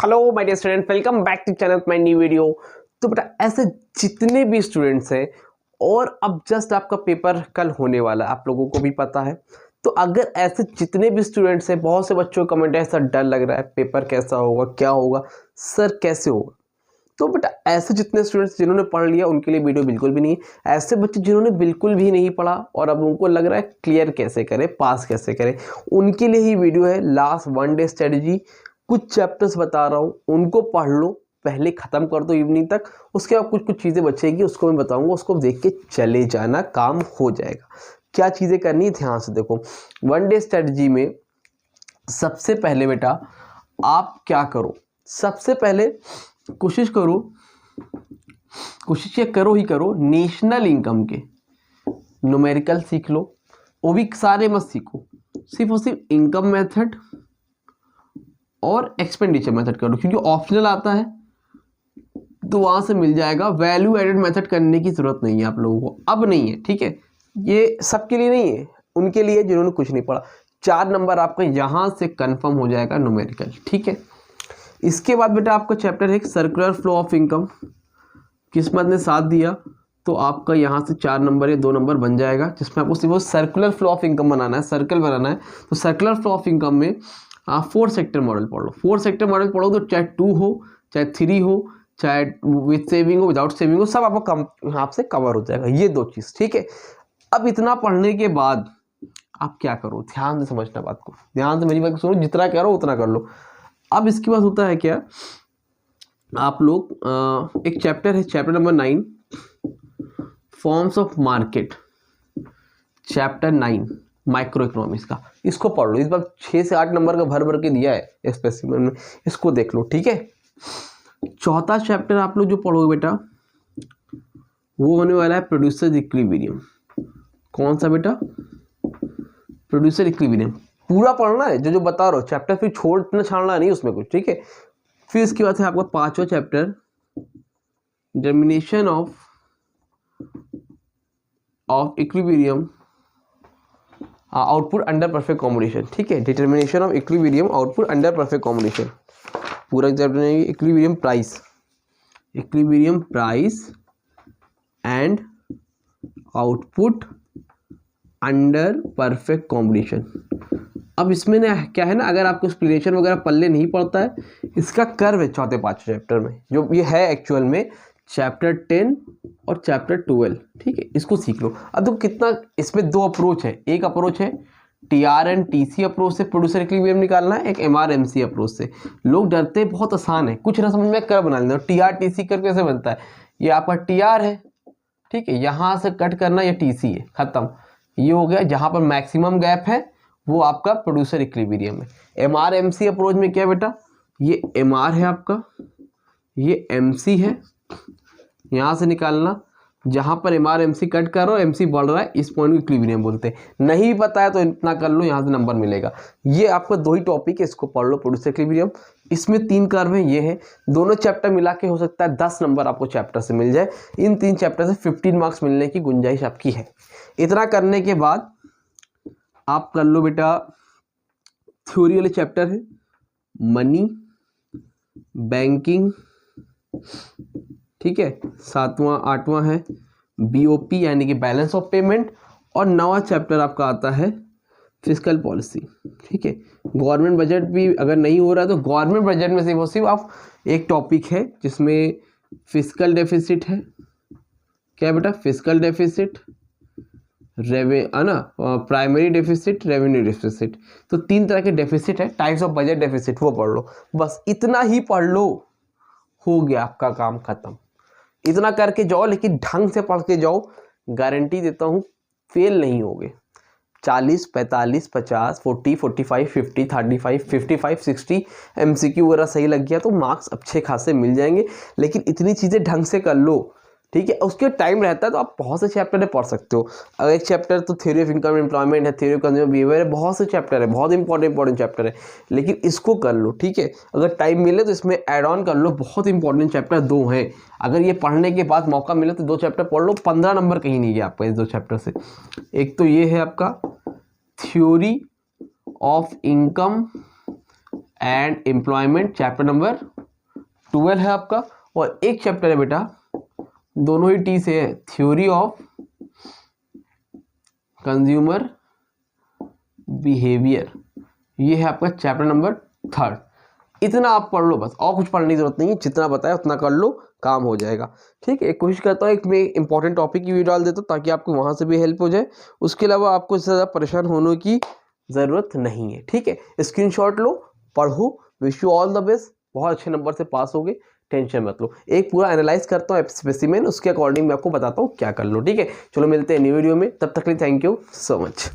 Hello my dear student, welcome back to channel my new video. तो बेटा ऐसे जितने भी स्टूडेंट्स हैं और अब जस्ट आपका पेपर कल होने वाला है, आप लोगों को भी पता है। तो अगर ऐसे जितने भी स्टूडेंट्स हैं, बहुत से बच्चों का कमेंट है ऐसा डर लग रहा है, पेपर कैसा होगा, क्या होगा सर, कैसे होगा। तो बेटा ऐसे जितने स्टूडेंट्स जिन्होंने पढ़ लिया उनके लिए वीडियो बिल्कुल भी नहीं है। ऐसे बच्चे जिन्होंने बिल्कुल भी नहीं पढ़ा और अब उनको लग रहा है क्लियर कैसे करें, पास कैसे करें, उनके लिए ही वीडियो है। लास्ट वन डे स्ट्रेटजी, कुछ चैप्टर्स बता रहा हूँ, उनको पढ़ लो, पहले ख़त्म कर दो इवनिंग तक। उसके बाद कुछ कुछ चीज़ें बचेगी, उसको मैं बताऊँगा, उसको देख के चले जाना, काम हो जाएगा। क्या चीज़ें करनी है ध्यान से देखो। वन डे स्ट्रेटजी में सबसे पहले बेटा आप क्या करो, सबसे पहले कोशिश ये करो ही करो, नेशनल इनकम के न्यूमेरिकल सीख लो। वो भी सारे मत सीखो, सिर्फ और सिर्फ इनकम मेथड और एक्सपेंडिचर मेथड करो, क्योंकि ऑप्शनल आता है तो वहां से मिल जाएगा। वैल्यू एडेड मेथड करने की जरूरत नहीं है आप लोगों को, अब नहीं है, ठीक है। ये सबके लिए नहीं है, उनके लिए जिन्होंने कुछ नहीं पढ़ा। 4 नंबर आपका यहां से कंफर्म हो जाएगा न्यूमेरिकल, ठीक है। इसके बाद बेटा आपका चैप्टर है सर्कुलर फ्लो ऑफ इनकम। किस्मत ने साथ दिया तो आपका यहाँ से 4 नंबर या 2 नंबर बन जाएगा, जिसमें आपको सिर्फ सर्कुलर फ्लो ऑफ इनकम बनाना है, सर्कल बनाना है। तो सर्कुलर फ्लो ऑफ इनकम में आप 4 सेक्टर मॉडल पढ़ लो। 4 सेक्टर मॉडल पढ़ो तो चाहे 2 हो, चाहे 3 हो, चाहे विथ सेविंग हो, विदाउट सेविंग हो, सब आपको यहाँ से कवर हो जाएगा, ये 2 चीज़, ठीक है। अब इतना पढ़ने के बाद आप क्या करो, ध्यान से समझना बात को, ध्यान से मेरी बात सुनो, जितना कह रहा हो उतना कर लो। अब इसके बाद होता है क्या, आप लोग एक चैप्टर है, chapter number 9 forms of market, chapter 9 micro economics का, इसको पढ़ लो। इस बार 6 से 8 नंबर का भर भर के दिया है स्पेसिफिक में, इसको देख लो, ठीक है। चौथा चैप्टर आप लोग जो पढ़ोगे बेटा वो होने वाला है प्रोड्यूसर इक्विलिब्रियम। कौन सा बेटा? प्रोड्यूसर इक्विलिब्रियम पूरा पढ़ना है, जो जो बता रहा हूँ चैप्टर, फिर छोड़ना छाड़ना नहीं उसमें कुछ, ठीक है। फिर इसके बाद है आपका 5वां chapter determination of equilibrium output under perfect combination, ठीक है। Determination of equilibrium output under perfect combination, पूरा चैप्टर है। Equilibrium price and output under perfect combination. अब इसमें ना क्या है ना, अगर आपको एक्सप्लेनेशन वगैरह पल्ले नहीं पड़ता है, इसका कर्व है चौथे 5 चैप्टर में, जो ये है एक्चुअल में चैप्टर 10 और चैप्टर 12, ठीक है। इसको सीख लो। अब देखो कितना, इसमें 2 अप्रोच है। एक अप्रोच है TR&TC अप्रोच से प्रोड्यूसर इक्विलिब्रियम निकालना है, एक MR/MC अप्रोच से। लोग डरते हैं, बहुत आसान है, कुछ ना समझ में कर्व बना लेना। TR/TC कर्व कैसे बनता है, ये आपका TR है, ठीक है, यहाँ से कट करना, ये TC है, खत्म, ये हो गया। जहाँ पर मैक्सिमम गैप है वो आपका प्रोड्यूसर इक्विलिब्रियम है। MR/MC अप्रोच में क्या बेटा, ये MR है आपका, ये MC है, यहाँ से निकालना। जहाँ पर MR/MC कट कर रहा हो, MC बढ़ रहा है, इस पॉइंट को इक्विलिब्रियम बोलते हैं। नहीं पता है तो इतना कर लो, यहाँ से नंबर मिलेगा। ये आपका 2 ही टॉपिक है, इसको पढ़ लो, प्रोड्यूसर इक्विलिब्रियम। इसमें 3 कर्व है, ये है। दोनों चैप्टर मिला के हो सकता है 10 नंबर आपको चैप्टर से मिल जाए। इन 3 चैप्टर से 15 मार्क्स मिलने की गुंजाइश आपकी है। इतना करने के बाद आप कर लो बेटा, थ्योरी वाले चैप्टर है मनी, बैंकिंग, ठीक है। 7वां 8वां है BOP यानी कि बैलेंस ऑफ पेमेंट, और 9वां चैप्टर आपका आता है फिस्कल पॉलिसी, ठीक है। गवर्नमेंट बजट भी अगर नहीं हो रहा है तो गवर्नमेंट बजट में सिर्फ आप एक टॉपिक है जिसमें फिस्कल डेफिसिट है। क्या बेटा? Fiscal deficit, primary deficit, revenue deficit. तो 3 तरह के डेफिसिट है, टाइप्स ऑफ बजट डेफिसिट, वो पढ़ लो। बस इतना ही पढ़ लो, हो गया आपका काम खत्म। इतना करके जाओ, लेकिन ढंग से पढ़ के जाओ, गारंटी देता हूँ फेल नहीं होगे। 40, 45, 50, 40, 45, 50, 35, 55, 60 MCQ वगैरह सही लग गया तो मार्क्स अच्छे खासे मिल जाएंगे। लेकिन इतनी चीज़ें ढंग से कर लो, ठीक है। उसके टाइम रहता है तो आप बहुत से चैप्टर पढ़ सकते हो। अगर एक चैप्टर तो थ्योरी ऑफ इनकम एम्प्लॉयमेंट है, थ्योरी ऑफ कंज्यूमर बिहेवियर है, बहुत से चैप्टर है, बहुत इंपॉर्टेंट चैप्टर है, लेकिन इसको कर लो, ठीक है। अगर टाइम मिले तो इसमें ऐड ऑन कर लो, बहुत इंपॉर्टेंट चैप्टर 2 हैं। अगर ये पढ़ने के बाद मौका मिले तो 2 चैप्टर पढ़ लो, 15 नंबर कहीं नहीं गया आपका इस 2 चैप्टर से। एक तो ये है आपका theory of income and employment chapter number 12 है आपका। और एक चैप्टर है बेटा, दोनों ही टी से है, थ्योरी ऑफ कंज्यूमर बिहेवियर, ये है आपका चैप्टर नंबर 3। इतना आप पढ़ लो बस, और कुछ पढ़ने की जरूरत नहीं है, जितना बताया उतना कर लो, काम हो जाएगा। ठीक है, कोशिश करता हूँ एक मैं इंपॉर्टेंट टॉपिक की वीडियो डाल देता हूँ ताकि आपको वहाँ से भी हेल्प हो जाए। उसके अलावा आपको इससे ज़्यादा परेशान होने की ज़रूरत नहीं है। ठीक है, स्क्रीनशॉट लो, पढ़ो, wish you all the best, बहुत अच्छे नंबर से पास हो गए, टेंशन मत लो। एक पूरा एनालाइज करता हूँ स्पेसिमेन, उसके अकॉर्डिंग मैं आपको बताता हूँ क्या कर लो। ठीक है, चलो मिलते हैं न्यू वीडियो में, तब तक के लिए थैंक यू सो मच।